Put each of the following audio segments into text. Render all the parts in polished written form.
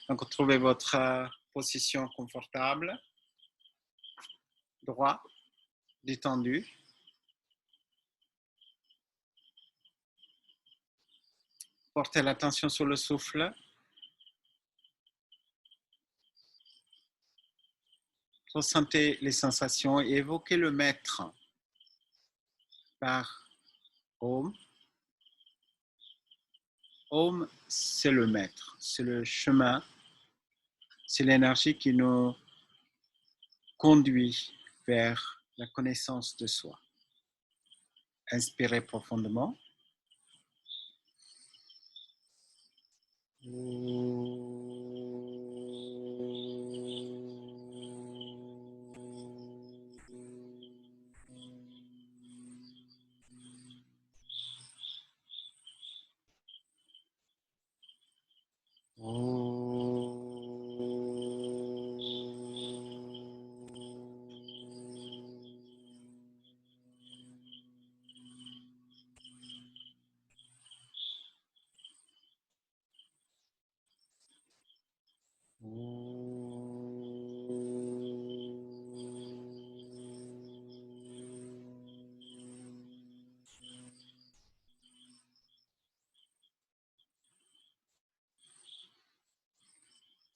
Donc, trouvez votre position confortable, droit, détendu. Portez l'attention sur le souffle. Ressentez les sensations et évoquez le maître par Om. Om, c'est le maître, c'est le chemin, c'est l'énergie qui nous conduit vers la connaissance de soi. Inspirez profondément.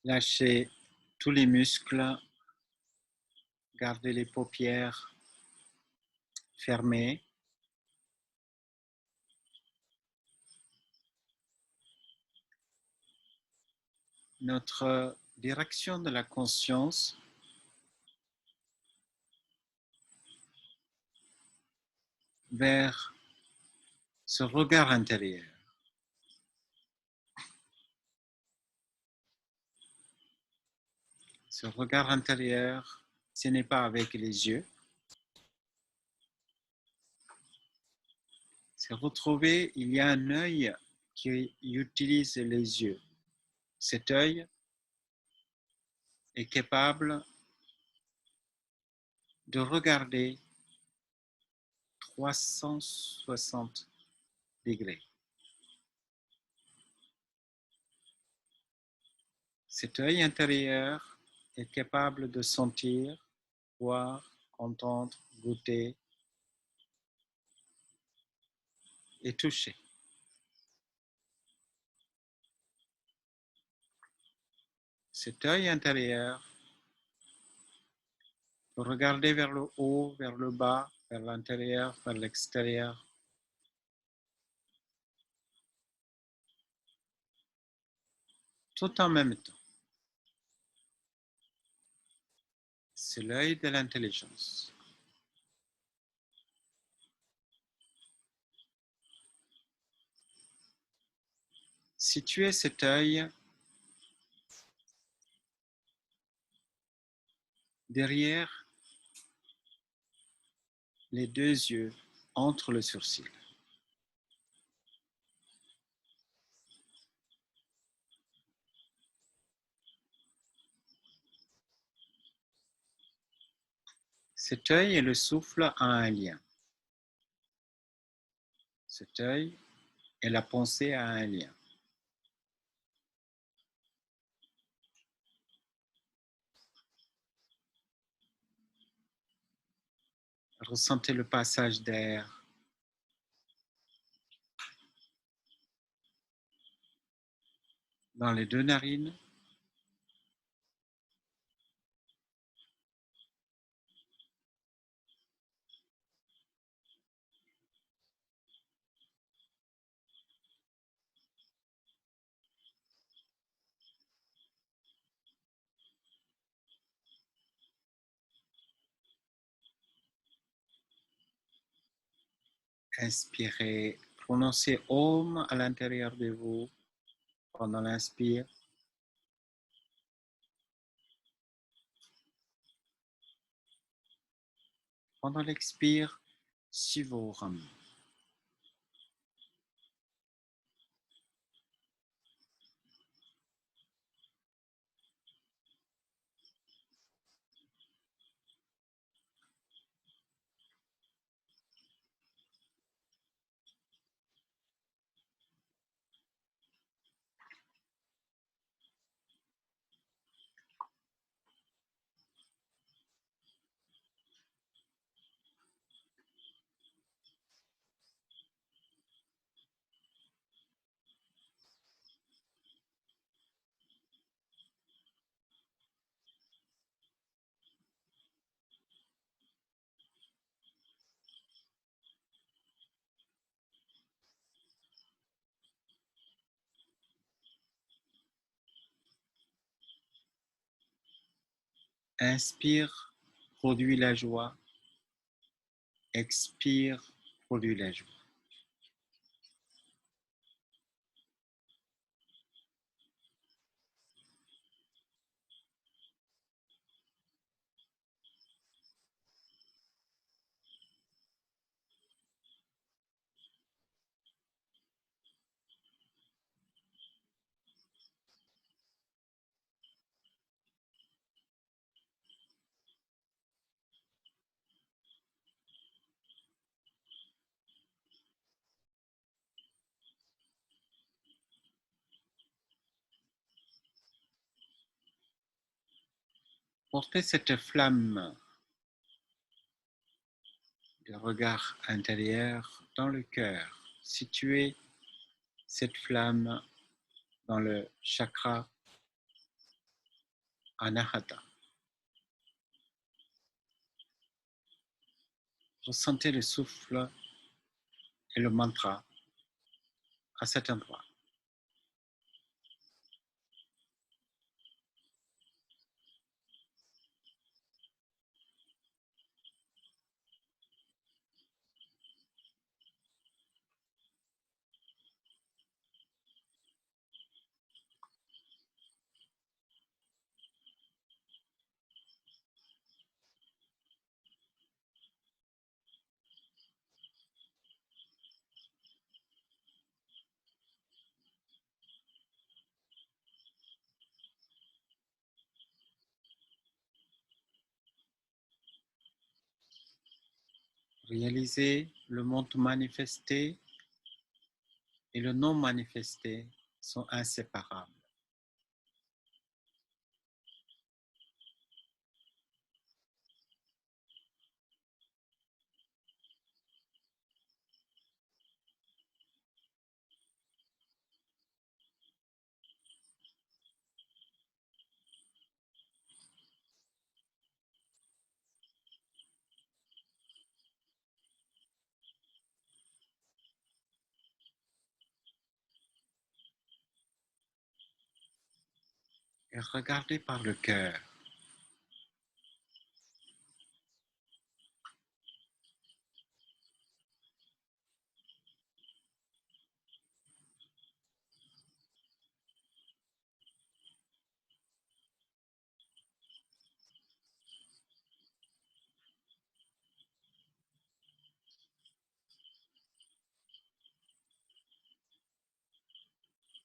Lâchez tous les muscles, gardez les paupières fermées. Notre direction de la conscience vers ce regard intérieur. Ce regard intérieur, ce n'est pas avec les yeux. C'est retrouver, il y a un œil qui utilise les yeux. Cet œil est capable de regarder 360 degrés. Cet œil intérieur est capable de sentir, voir, entendre, goûter et toucher. Cet œil intérieur peut regarder vers le haut, vers le bas, vers l'intérieur, vers l'extérieur. Tout en même temps. C'est l'œil de l'intelligence. Situez cet œil derrière les deux yeux, entre le sourcil. Cet œil et le souffle ont un lien. Cet œil et la pensée ont un lien. Ressentez le passage d'air dans les deux narines. Inspirez, prononcez Om à l'intérieur de vous pendant l'inspire. Pendant l'expire, Sivoram. Inspire, produit la joie. Expire, produit la joie. Portez cette flamme de regard intérieur dans le cœur. Situez cette flamme dans le chakra Anahata. Ressentez le souffle et le mantra à cet endroit. Réalisez le monde manifesté et le non manifesté sont inséparables. Et regardez par le cœur.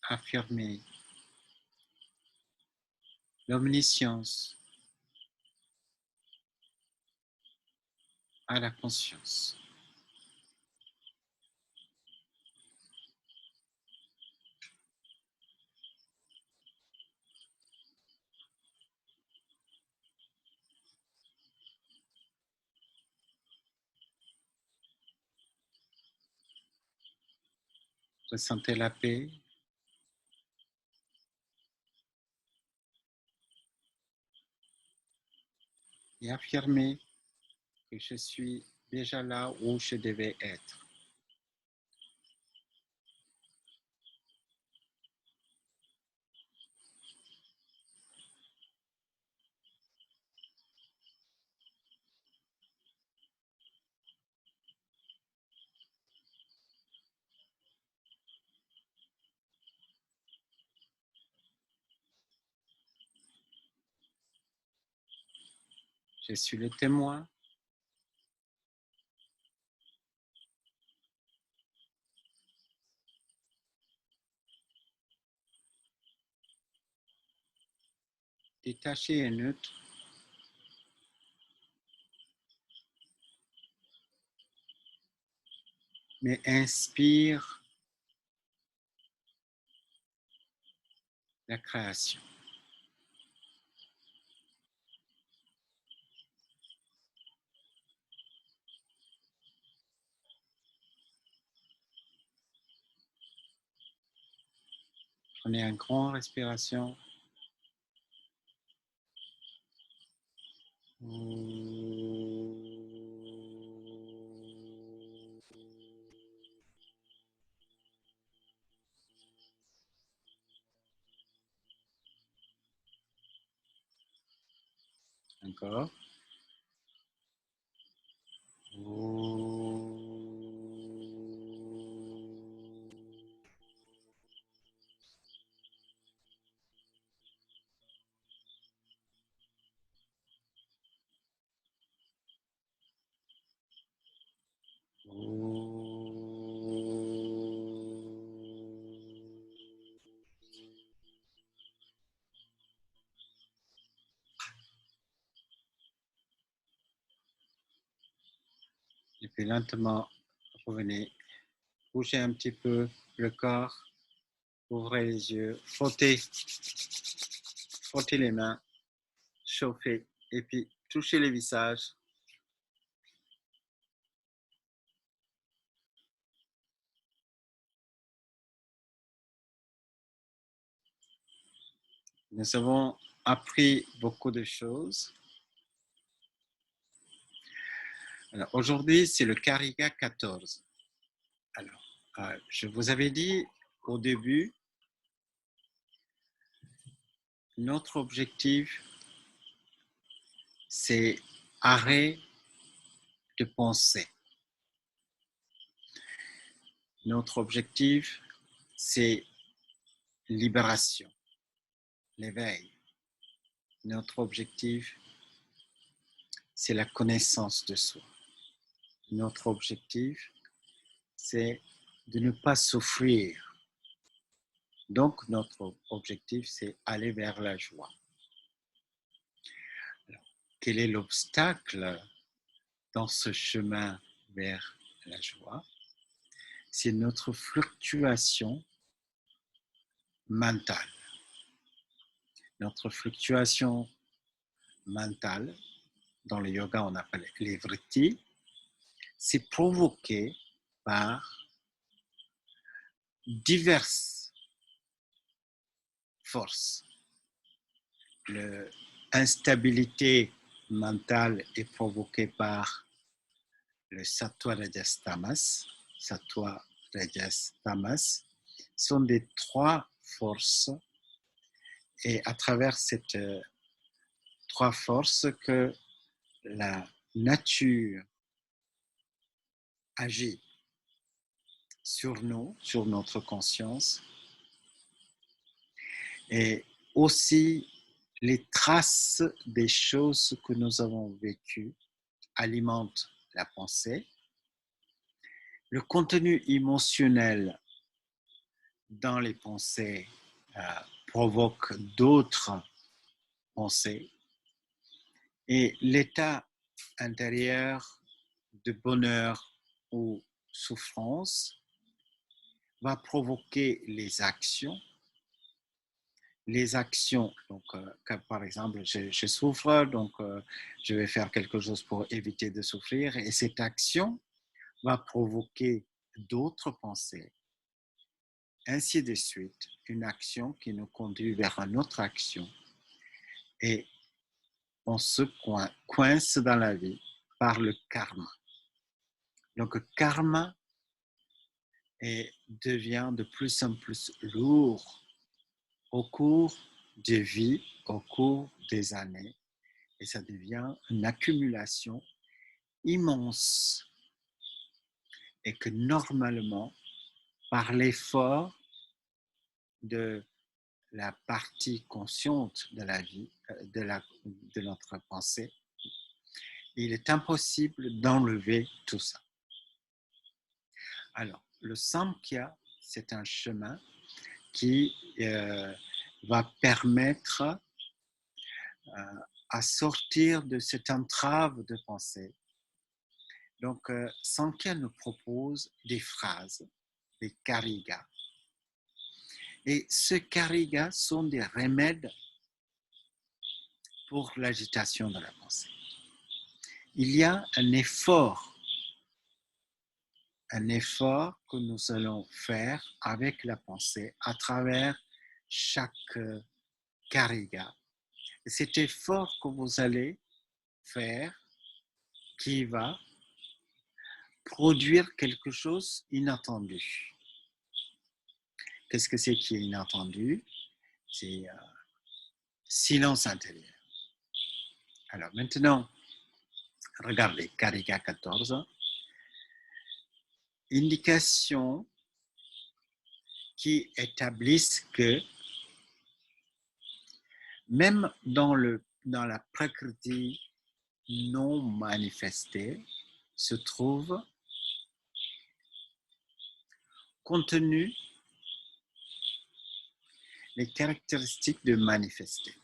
Affirmez l'omniscience à la conscience. Ressentez la paix et affirmez que je suis déjà là où je devais être. Je suis le témoin détaché et neutre mais inspire la création. Prenez une grande respiration. Encore. Et puis lentement, revenez. Bougez un petit peu le corps. Ouvrez les yeux. Frottez les mains. Chauffez. Et puis touchez le visage. Nous avons appris beaucoup de choses. Alors, aujourd'hui, c'est le Kariga 14. Alors, je vous avais dit au début, notre objectif, c'est arrêt de penser. Notre objectif, c'est libération, l'éveil. Notre objectif, c'est la connaissance de soi. Notre objectif, c'est de ne pas souffrir. Donc, notre objectif, c'est aller vers la joie. Alors, quel est l'obstacle dans ce chemin vers la joie? C'est notre fluctuation mentale. Notre fluctuation mentale, dans le yoga on appelle les vrittis, c'est provoqué par diverses forces. L'instabilité mentale est provoquée par le sattva, rajas, tamas. Sattva, rajas, tamas sont des trois forces et à travers ces trois forces que la nature agit sur nous, sur notre conscience, et aussi les traces des choses que nous avons vécues alimentent la pensée. Le contenu émotionnel dans les pensées provoque d'autres pensées et l'état intérieur de bonheur ou souffrance va provoquer les actions. Les actions, donc par exemple, je souffre, donc je vais faire quelque chose pour éviter de souffrir, et cette action va provoquer d'autres pensées, ainsi de suite, une action qui nous conduit vers une autre action, et on se coince dans la vie par le karma. Donc le karma devient de plus en plus lourd au cours des vies, au cours des années, et ça devient une accumulation immense et que normalement, par l'effort de la partie consciente de la vie, de notre pensée, il est impossible d'enlever tout ça. Alors, le Samkhya, c'est un chemin qui va permettre à sortir de cette entrave de pensée. Donc, Samkhya nous propose des phrases, des karigas. Et ces karigas sont des remèdes pour l'agitation de la pensée. Il y a un effort que nous allons faire avec la pensée à travers chaque kariga. Et cet effort que vous allez faire qui va produire quelque chose d'inattendu. Qu'est-ce que c'est qui est inattendu? C'est silence intérieur. Alors maintenant, regardez, Karika 14, indications qui établissent que même dans la prakriti non manifestée se trouve contenu les caractéristiques de manifester.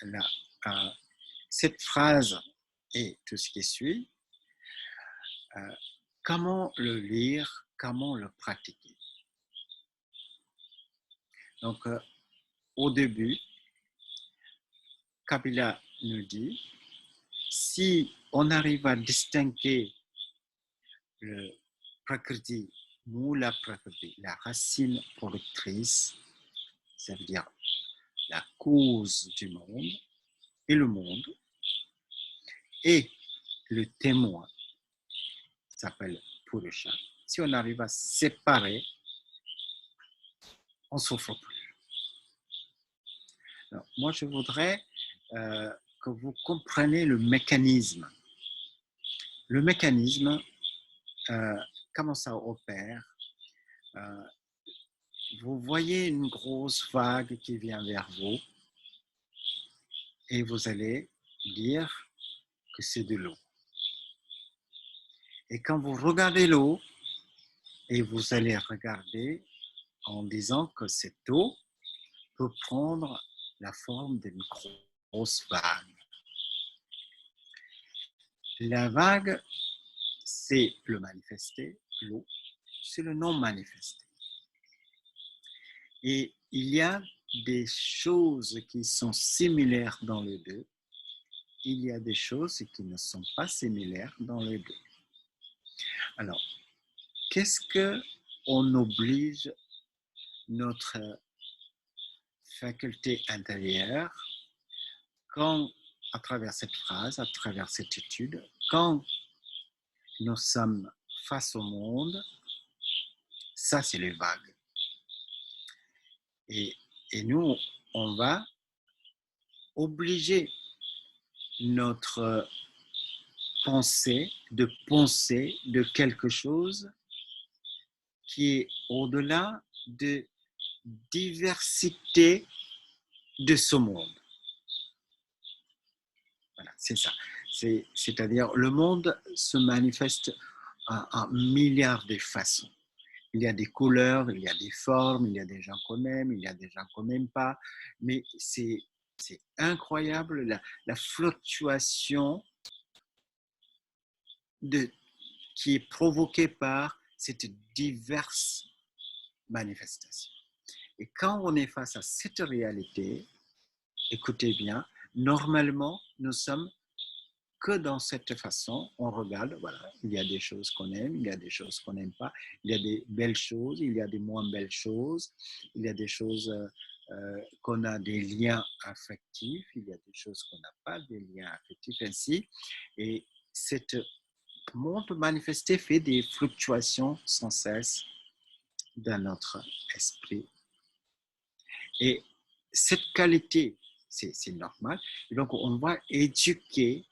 Là, cette phrase et tout ce qui suit, comment le lire, comment le pratiquer. Donc, au début, Kapila nous dit, si on arrive à distinguer le prakriti, mula prakriti, la racine productrice, ça veut dire la cause du monde et le monde, et le témoin, s'appelle Purusha. Si on arrive à séparer, on ne souffre plus. Alors, moi, je voudrais que vous compreniez le mécanisme. Le mécanisme, comment ça opère. Vous voyez une grosse vague qui vient vers vous et vous allez dire que c'est de l'eau. Et quand vous regardez l'eau, et vous allez regarder en disant que cette eau peut prendre la forme d'une grosse vague. La vague, c'est le manifesté, l'eau, c'est le non manifesté. Et il y a des choses qui sont similaires dans les deux, il y a des choses qui ne sont pas similaires dans les deux. Alors, qu'est-ce qu'on oblige notre faculté intérieure quand, à travers cette phrase, à travers cette étude, quand nous sommes face au monde, ça c'est les vagues. Et nous, on va obliger notre pensée de penser de quelque chose qui est au-delà de diversité de ce monde. Voilà, c'est ça. C'est-à-dire, le monde se manifeste en milliards de façons. Il y a des couleurs, il y a des formes, il y a des gens qu'on aime, il y a des gens qu'on n'aime pas. Mais c'est incroyable la fluctuation qui est provoquée par cette diverse manifestation. Et quand on est face à cette réalité, écoutez bien, normalement, nous sommes que dans cette façon, on regarde, voilà, il y a des choses qu'on aime, il y a des choses qu'on n'aime pas, il y a des belles choses, il y a des moins belles choses, il y a des choses qu'on a des liens affectifs, il y a des choses qu'on n'a pas des liens affectifs, ainsi. Et cette monde manifesté fait des fluctuations sans cesse dans notre esprit. Et cette qualité, c'est normal. Et donc, on va éduquer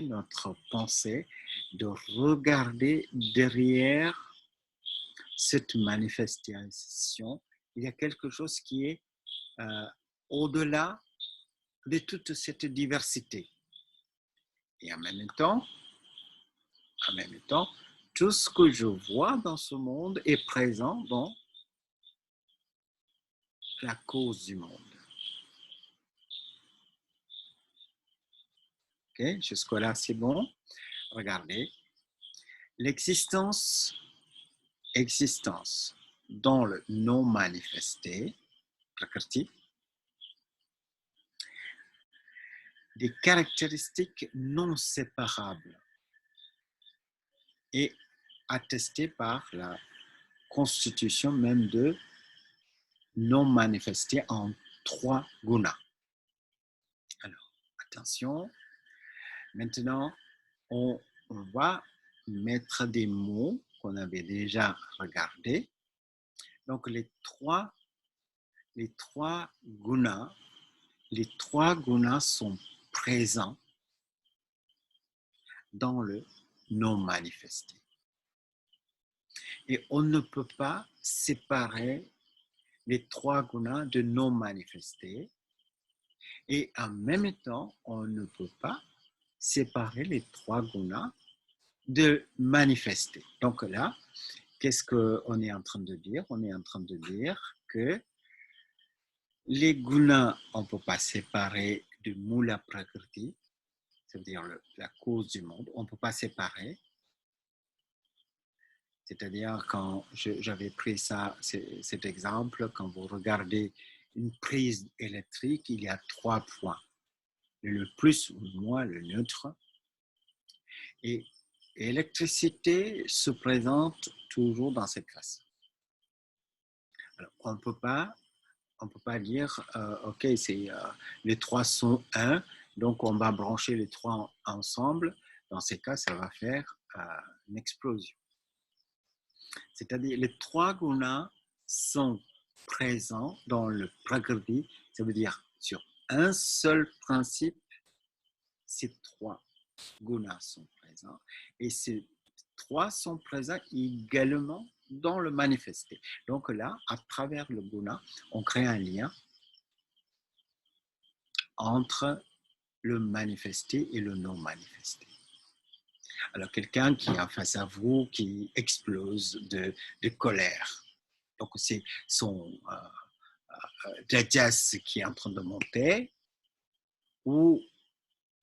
notre pensée de regarder derrière cette manifestation. Il y a quelque chose qui est au-delà de toute cette diversité. Et en même temps, tout ce que je vois dans ce monde est présent dans la cause du monde. Ok, jusque-là, c'est bon. Regardez. L'existence dans le non manifesté, prakriti, des caractéristiques non séparables et attestées par la constitution même de non manifesté en 3 gunas. Alors, attention, maintenant, on va mettre des mots qu'on avait déjà regardés. Donc, les trois gunas les trois gunas sont présents dans le non manifesté. Et on ne peut pas séparer les trois gunas de non manifestés. Et en même temps, on ne peut pas séparer les trois gunas de manifestés. Donc là, qu'est-ce qu'on est en train de dire? On est en train de dire que les gunas, on ne peut pas séparer de Mula Prakriti, c'est-à-dire la cause du monde, on ne peut pas séparer. C'est-à-dire, quand j'avais pris cet exemple, quand vous regardez une prise électrique, il y a trois points. Le plus ou le moins, le neutre. Et l'électricité se présente toujours dans cette phase. Alors, on ne peut pas dire, OK, les trois sont un, donc on va brancher les trois ensemble. Dans ces cas, ça va faire une explosion. C'est-à-dire, les trois gunas sont présents dans le prakriti, ça veut dire sur un seul principe, ces trois gunas sont présents. Et ces trois sont présents également dans le manifesté. Donc là, à travers le guna, on crée un lien entre le manifesté et le non manifesté. Alors, quelqu'un qui est en face à vous, qui explose de colère. Donc, c'est son jajas qui est en train de monter, ou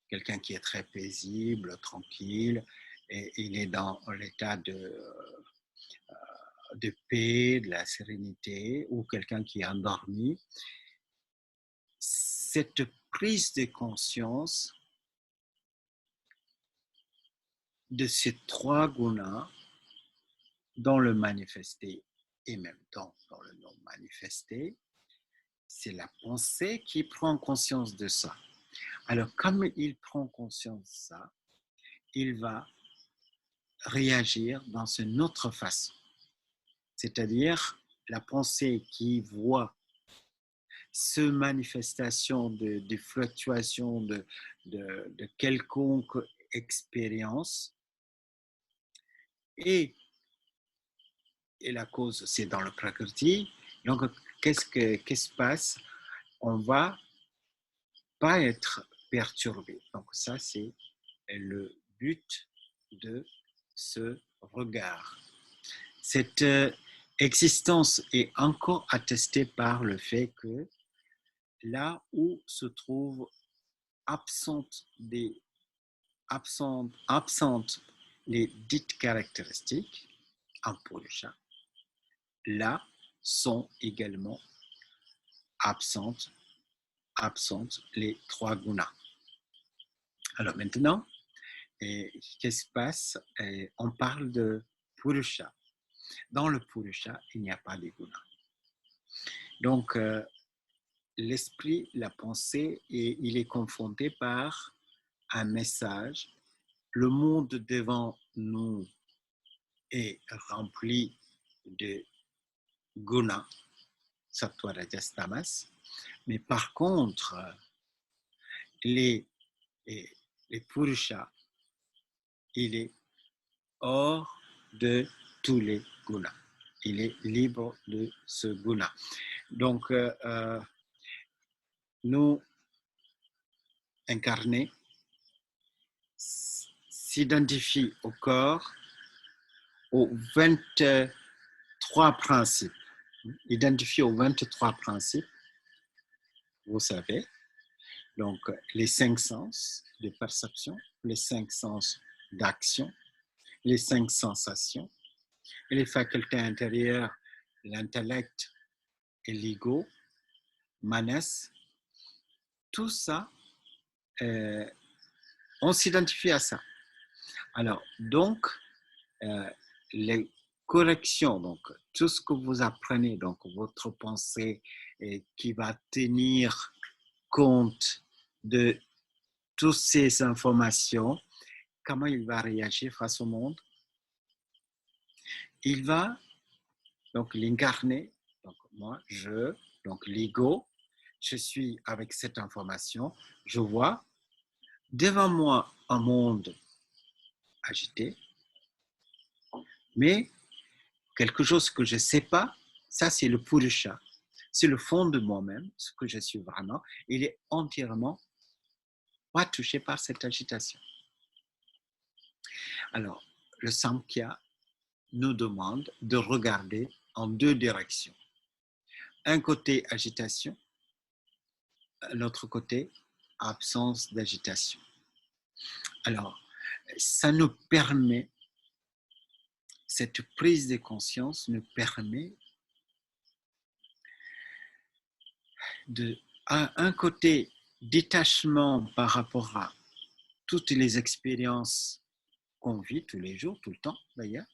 quelqu'un qui est très paisible, tranquille, et il est dans l'état de paix, de la sérénité, ou quelqu'un qui est endormi. Cette prise de conscience de ces trois gunas dans le manifesté et même dans le non manifesté, c'est la pensée qui prend conscience de ça. Alors, comme il prend conscience de ça, il va réagir dans une autre façon. C'est-à-dire, la pensée qui voit ce manifestation de fluctuation de quelconque expérience et la cause, c'est dans le prakriti. Donc, qu'est-ce qui se passe? On va pas être perturbé. Donc, ça, c'est le but de ce regard. Cette existence est encore attestée par le fait que là où se trouvent absentes les dites caractéristiques en Purusha, là sont également absentes les trois gunas. Alors maintenant, qu'est-ce qui se passe? On parle de Purusha. Dans le Purusha, il n'y a pas de gunas. Donc, l'esprit, la pensée, il est confronté par un message. Le monde devant nous est rempli de gunas, sattva, rajas, tamas. Mais par contre, les Purusha, il est hors de tous les gunas. Il est libre de ce guna. Donc, nous, incarnés, s'identifient au corps aux 23 principes. Identifiés aux 23 principes, vous savez, donc les 5 sens de perception, les 5 sens d'action, les 5 sensations, et les facultés intérieures, l'intellect et l'ego, manas, tout ça, on s'identifie à ça. Alors, donc, les corrections, donc tout ce que vous apprenez, donc votre pensée qui va tenir compte de toutes ces informations, comment il va réagir face au monde? Il va donc l'incarner, donc moi, donc l'ego, je suis avec cette information, je vois devant moi un monde agité, mais quelque chose que je ne sais pas, ça c'est le Purusha, c'est le fond de moi-même, ce que je suis vraiment, il est entièrement pas touché par cette agitation. Alors, le Samkhya nous demande de regarder en deux directions. Un côté agitation, l'autre côté absence d'agitation. Alors, ça nous permet, cette prise de conscience nous permet de, un côté détachement par rapport à toutes les expériences qu'on vit tous les jours, tout le temps d'ailleurs,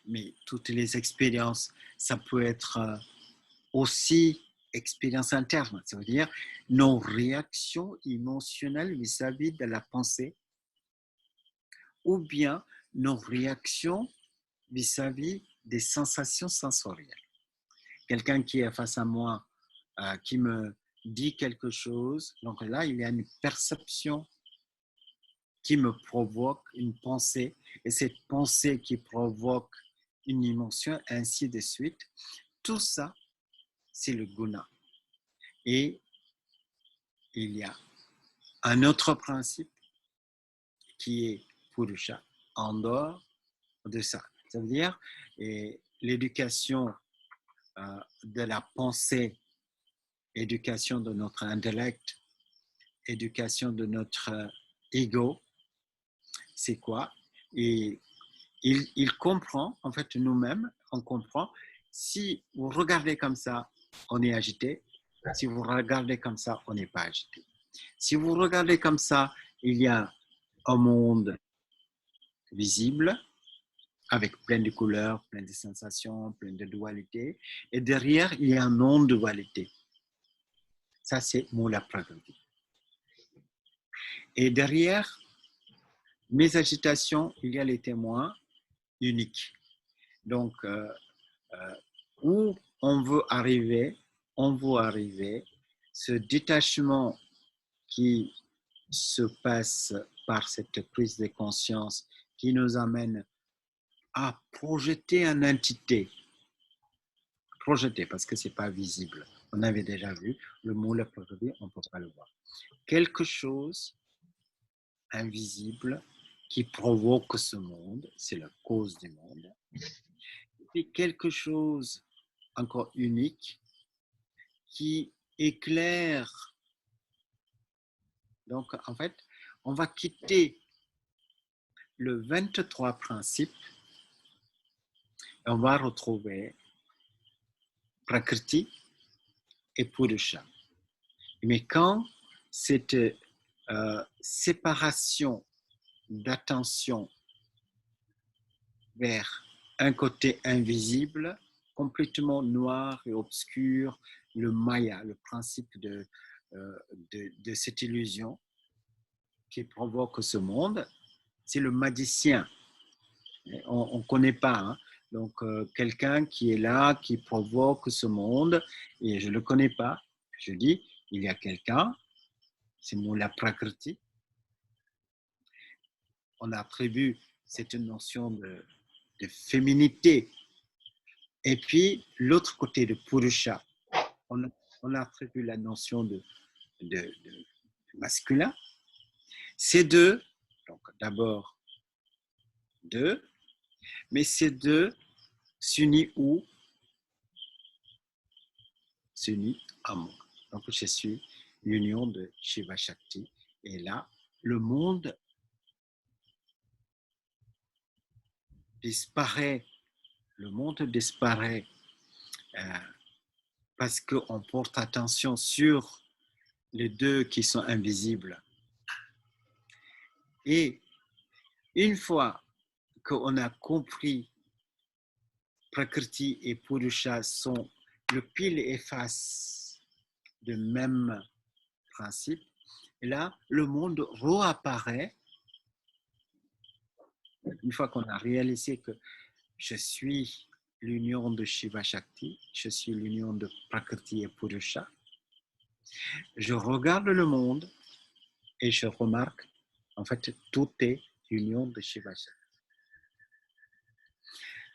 mais toutes les expériences, ça peut être aussi expérience interne, ça veut dire nos réactions émotionnelles vis-à-vis de la pensée ou bien nos réactions vis-à-vis des sensations sensorielles. Quelqu'un qui est face à moi, qui me dit quelque chose, donc là, il y a une perception qui me provoque une pensée, et cette pensée qui provoque une émotion, ainsi de suite. Tout ça, c'est le guna. Et il y a un autre principe qui est Purusha, en dehors de ça. Ça veut dire l'éducation de la pensée, éducation de notre intellect, éducation de notre ego, c'est quoi? Et il comprend, en fait, nous-mêmes, on comprend, si vous regardez comme ça, on est agité. Si vous regardez comme ça, on n'est pas agité. Si vous regardez comme ça, il y a un monde visible, avec plein de couleurs, plein de sensations, plein de dualités. Et derrière, il y a un non-dualité. Ça, c'est Mula Prakriti. Et derrière mes agitations, il y a les témoins uniques. Donc, où on veut arriver, ce détachement qui se passe par cette prise de conscience qui nous amène à projeter une entité. Projeter, parce que ce n'est pas visible. On avait déjà vu le mot la projeter, on ne peut pas le voir. Quelque chose invisible qui provoque ce monde, c'est la cause du monde. Et quelque chose encore unique qui éclaire. Donc, en fait, on va quitter le 23 principe et on va retrouver Prakriti et Purusha. Mais quand cette séparation d'attention vers un côté invisible, complètement noir et obscur, le Maya, le principe de cette illusion qui provoque ce monde, c'est le magicien. On ne connaît pas, hein? Donc quelqu'un qui est là, qui provoque ce monde, et je ne le connais pas. Je dis, il y a quelqu'un, c'est Mula Prakriti. On attribue cette notion de féminité. Et puis, l'autre côté de Purusha, on attribue la notion de masculin. Ces deux, donc d'abord deux, mais ces deux s'unissent où? S'unissent à moi. Donc, je suis l'union de Shiva Shakti. Et là, le monde disparaît. Le monde disparaît parce qu'on porte attention sur les deux qui sont invisibles. Et une fois qu'on a compris Prakriti et Purusha sont le pile et face du même principe, et là, le monde réapparaît une fois qu'on a réalisé que je suis l'union de Shiva Shakti, je suis l'union de Prakriti et Purusha. Je regarde le monde et je remarque, en fait, tout est l'union de Shiva Shakti.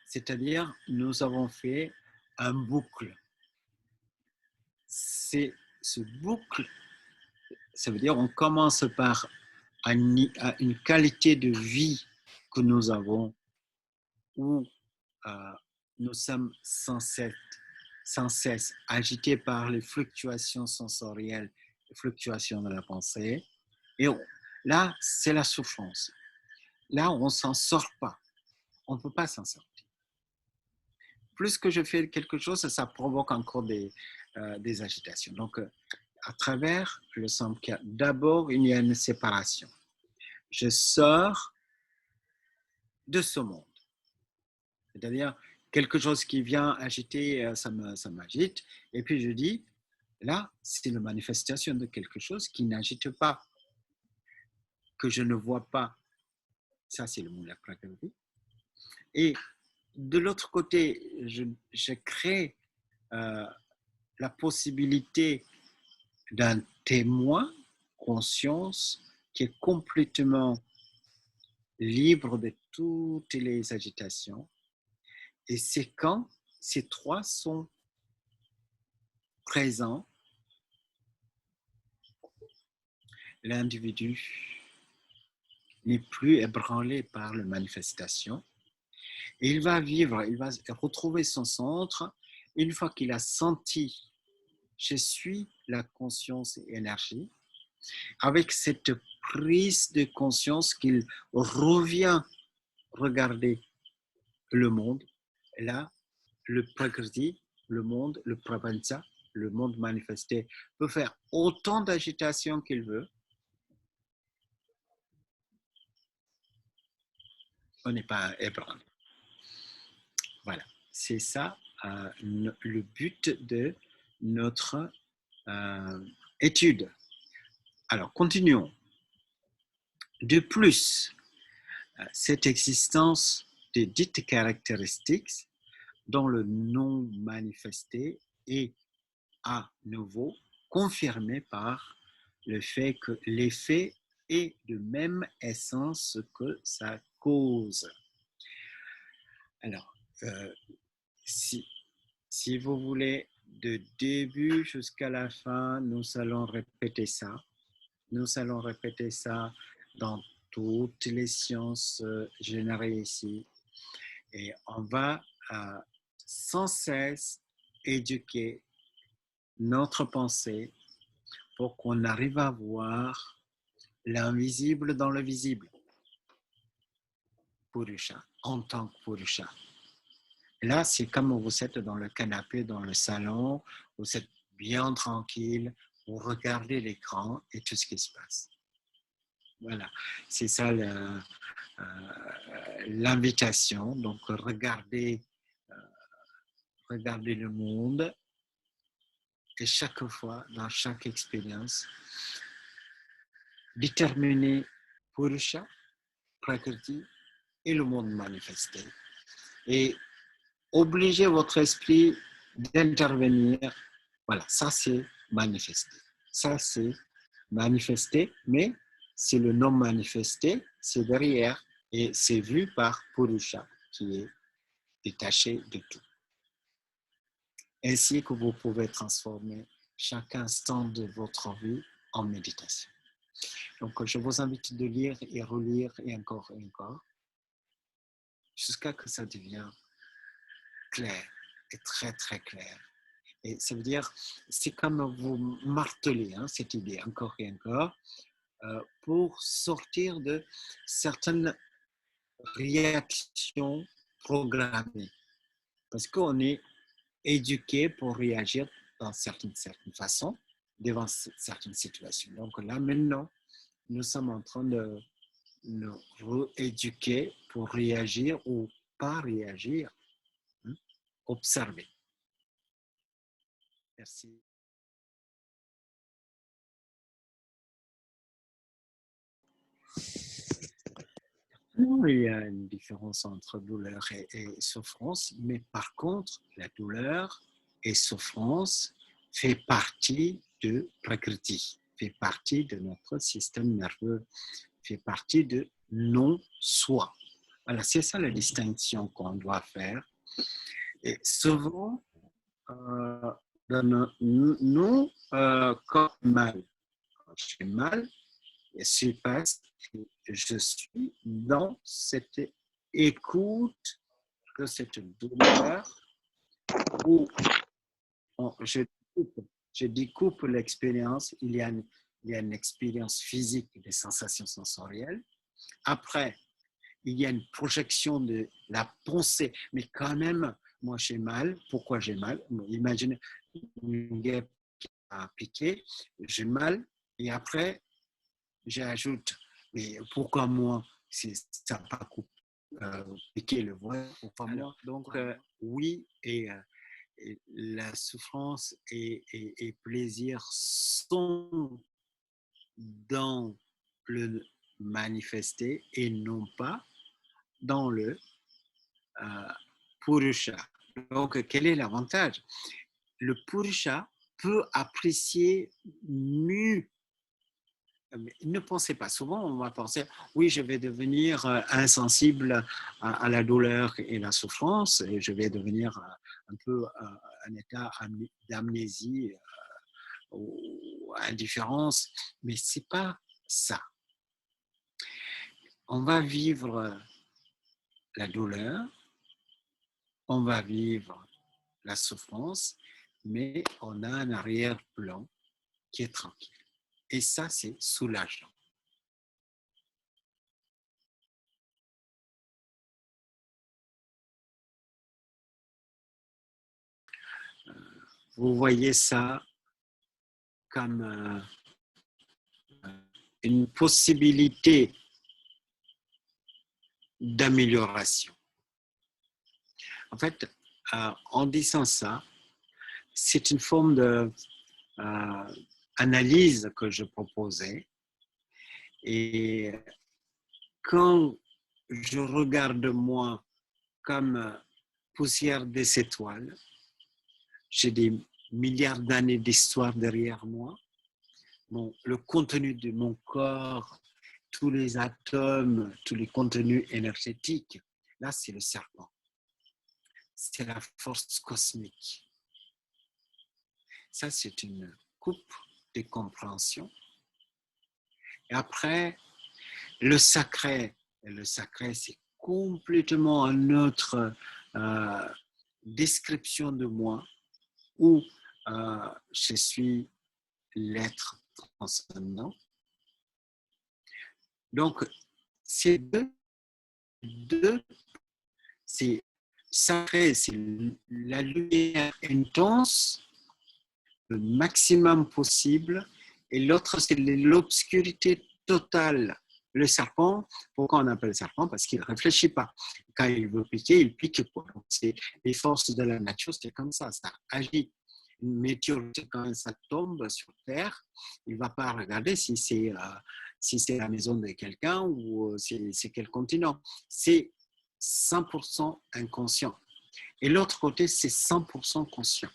C'est-à-dire, nous avons fait un boucle. C'est ce boucle, ça veut dire on commence par une qualité de vie que nous avons où nous sommes sans cesse agités par les fluctuations sensorielles, les fluctuations de la pensée. Et là, c'est la souffrance. Là, on ne s'en sort pas. On ne peut pas s'en sortir. Plus que je fais quelque chose, ça provoque encore des agitations. Donc, à travers le Samkhya, d'abord, il y a une séparation. Je sors de ce monde. C'est-à-dire, quelque chose qui vient agiter, ça m'agite. Et puis, je dis, là, c'est la manifestation de quelque chose qui n'agite pas, que je ne vois pas. Ça, c'est le Mula Prakriti. Et de l'autre côté, je crée la possibilité d'un témoin, conscience, qui est complètement libre de toutes les agitations. Et c'est quand ces trois sont présents, l'individu n'est plus ébranlé par la manifestation. Et il va vivre, il va retrouver son centre une fois qu'il a senti, je suis la conscience et énergie, avec cette prise de conscience qu'il revient regarder le monde. Là, le prakriti, le monde, le prapancha, le monde manifesté, peut faire autant d'agitation qu'il veut. On n'est pas ébranlé. Voilà, c'est ça le but de notre étude. Alors, continuons. De plus, cette existence de dites caractéristiques dans le non manifesté est à nouveau confirmée par le fait que l'effet est de même essence que sa cause. Alors, si vous voulez, de début jusqu'à la fin, nous allons répéter ça. Nous allons répéter ça dans toutes les sciences générées ici. Et on va sans cesse éduquer notre pensée pour qu'on arrive à voir l'invisible dans le visible. Purusha, en tant que Purusha. Là, c'est comme vous êtes dans le canapé, dans le salon, vous êtes bien tranquille, vous regardez l'écran et tout ce qui se passe. Voilà, c'est ça l'invitation. Donc, regardez le monde et chaque fois, dans chaque expérience, déterminer Purusha, Prakriti et le monde manifesté. Et obliger votre esprit d'intervenir. Voilà, ça c'est manifesté. Ça c'est manifesté, mais c'est le non manifesté, c'est derrière et c'est vu par Purusha qui est détaché de tout. Ainsi que vous pouvez transformer chaque instant de votre vie en méditation. Donc, je vous invite de lire et relire et encore, jusqu'à ce que ça devienne clair et très, très clair. Et ça veut dire, c'est comme vous martelez cette idée encore et encore pour sortir de certaines réactions programmées. Parce qu'on est éduqué pour réagir dans certaines façons devant certaines situations. Donc là, maintenant, nous sommes en train de nous rééduquer pour réagir ou pas réagir, observer. Merci. Non, il y a une différence entre douleur et souffrance, mais par contre, la douleur et souffrance fait partie de Prakriti, fait partie de notre système nerveux, fait partie de non-soi. Voilà, c'est ça la distinction qu'on doit faire. Et souvent, dans nous, quand mal, quand j'ai mal, je passe, je suis dans cette écoute de cette douleur où je découpe l'expérience. Il y a une expérience physique des sensations sensorielles. Après, il y a une projection de la pensée. Mais quand même, moi, j'ai mal. Pourquoi j'ai mal? Imaginez une guêpe qui a piqué, j'ai mal. Et après, j'ajoute, mais pourquoi moi? Ça n'a pas piqué le voile, pourquoi moi? Donc, oui, et la souffrance et plaisir sont dans le manifesté et non pas dans le euh, purusha. Donc, quel est l'avantage? Le purusha peut apprécier mieux. Mais ne pensez pas. Souvent, on va penser, oui, je vais devenir insensible à la douleur et la souffrance, et je vais devenir un peu un état d'amnésie ou indifférence. Mais c'est pas ça. On va vivre la douleur, on va vivre la souffrance, mais on a un arrière-plan qui est tranquille. Et ça, c'est soulageant. Vous voyez ça comme une possibilité d'amélioration. En fait, en disant ça, c'est une forme d'analyse que je proposais. Et quand je regarde moi comme poussière des étoiles, j'ai des milliards d'années d'histoire derrière moi. Bon, le contenu de mon corps, tous les atomes, tous les contenus énergétiques, là, c'est le serpent. C'est la force cosmique. Ça, c'est une coupe de compréhension. Et après, le sacré, c'est complètement une autre description de moi où je suis l'être transcendant. Donc, ces deux c'est sacré, c'est la lumière intense, le maximum possible, et l'autre, c'est l'obscurité totale. Le serpent, pourquoi on appelle serpent? Parce qu'il ne réfléchit pas. Quand il veut piquer, il pique. C'est les forces de la nature, c'est comme ça agit. Une météorite, quand ça tombe sur Terre, il ne va pas regarder si c'est la maison de quelqu'un ou c'est quel continent. C'est 100% inconscient. Et l'autre côté, c'est 100% conscient.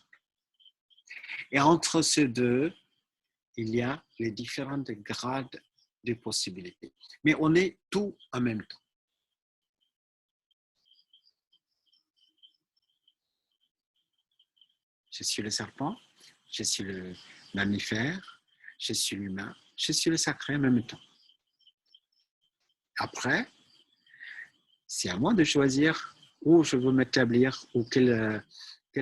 Et entre ces deux, il y a les différents grades de possibilités. Mais on est tout en même temps. Je suis le serpent, je suis le mammifère, je suis l'humain, je suis le sacré en même temps. Après, c'est à moi de choisir où je veux m'établir ou quel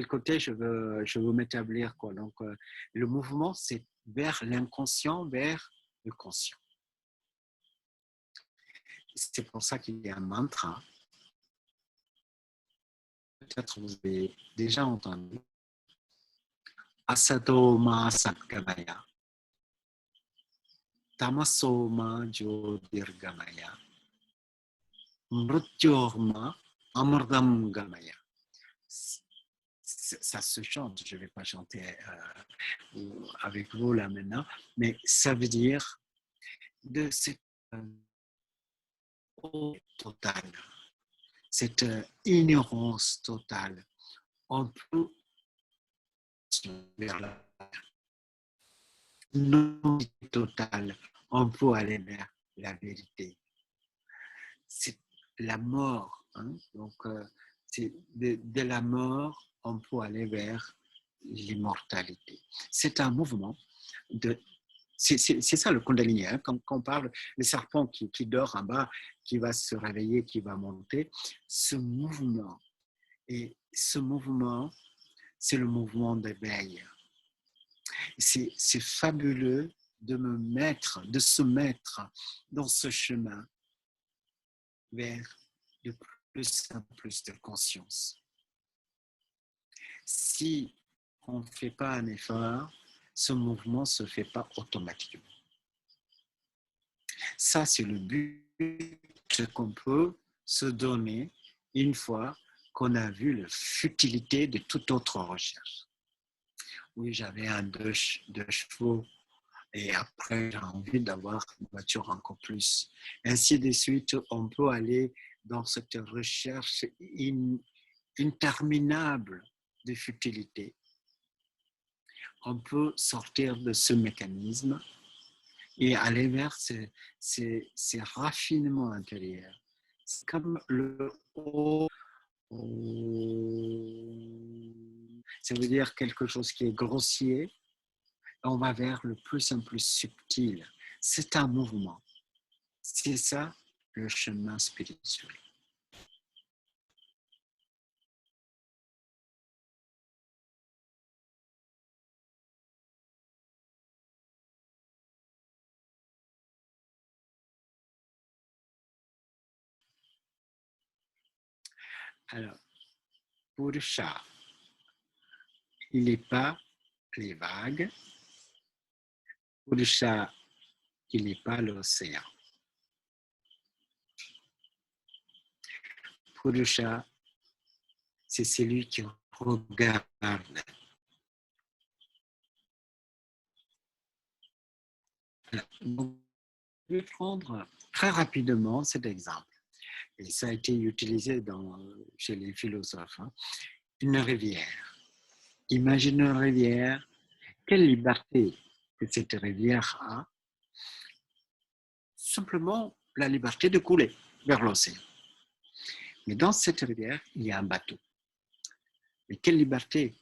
côté je veux m'établir. Quoi. Donc, le mouvement, c'est vers l'inconscient, vers le conscient. C'est pour ça qu'il y a un mantra. Peut-être vous avez déjà entendu. Asato ma satgamaya. Tamaso ma jyotirgamaya. Mrityorma amardam gamaya. Ça se chante, je ne vais pas chanter avec vous là maintenant, mais ça veut dire de cette totale, cette ignorance totale. On peut vers la non totale, on peut aller vers la vérité. C'est la mort, hein? Donc c'est de la mort, on peut aller vers l'immortalité. C'est un mouvement de c'est ça le Kundalini, hein? Quand on parle, le serpent qui dort en bas, qui va se réveiller, qui va monter, ce mouvement, et ce mouvement, c'est le mouvement d'éveil. C'est fabuleux de se mettre dans ce chemin vers de plus en plus de conscience. Si on ne fait pas un effort, ce mouvement ne se fait pas automatiquement. Ça, c'est le but qu'on peut se donner une fois qu'on a vu la futilité de toute autre recherche. Oui, j'avais un deux chevaux et après, j'ai envie d'avoir une voiture encore plus. Ainsi de suite, on peut aller dans cette recherche interminable de futilité. On peut sortir de ce mécanisme et aller vers ces raffinements intérieurs. C'est comme le haut, ça veut dire quelque chose qui est grossier, on va vers le plus en plus subtil. C'est un mouvement. C'est ça le chemin spirituel. Alors, pour le chat, il n'est pas les vagues. Pour le chat, il n'est pas l'océan. Pour le chat, c'est celui qui regarde. Donc, je vais prendre très rapidement cet exemple. Et ça a été utilisé chez les philosophes. Hein. Une rivière. Imagine une rivière. Quelle liberté que cette rivière a? Simplement la liberté de couler vers l'océan. Mais dans cette rivière, il y a un bateau. Mais quelle liberté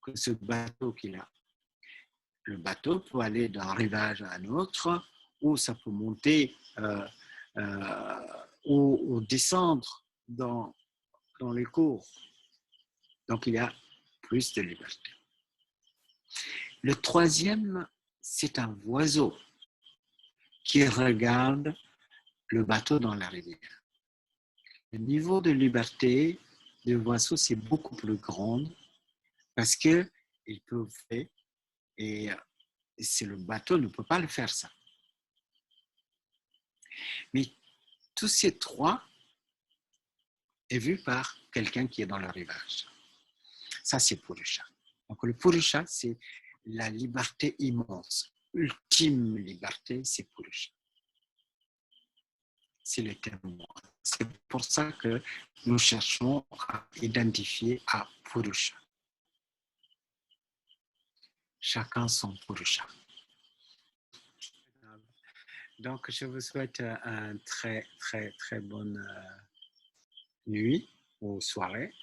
que ce bateau qu'il a. Le bateau peut aller d'un rivage à un autre, ou ça peut monter ou descendre dans les cours. Donc, il y a plus de liberté. Le troisième, c'est un oiseau qui regarde le bateau dans la rivière. Le niveau de liberté de l'oiseau, c'est beaucoup plus grand parce qu'il peut faire et si le bateau ne peut pas le faire ça. Mais tous ces trois est vu par quelqu'un qui est dans le rivage. Ça, c'est Purusha. Donc, le Purusha, c'est la liberté immense. Ultime liberté, c'est Purusha. C'est le témoin. C'est pour ça que nous cherchons à identifier à Purusha. Chacun son Purusha. Donc, je vous souhaite une très, très, très bonne nuit ou soirée.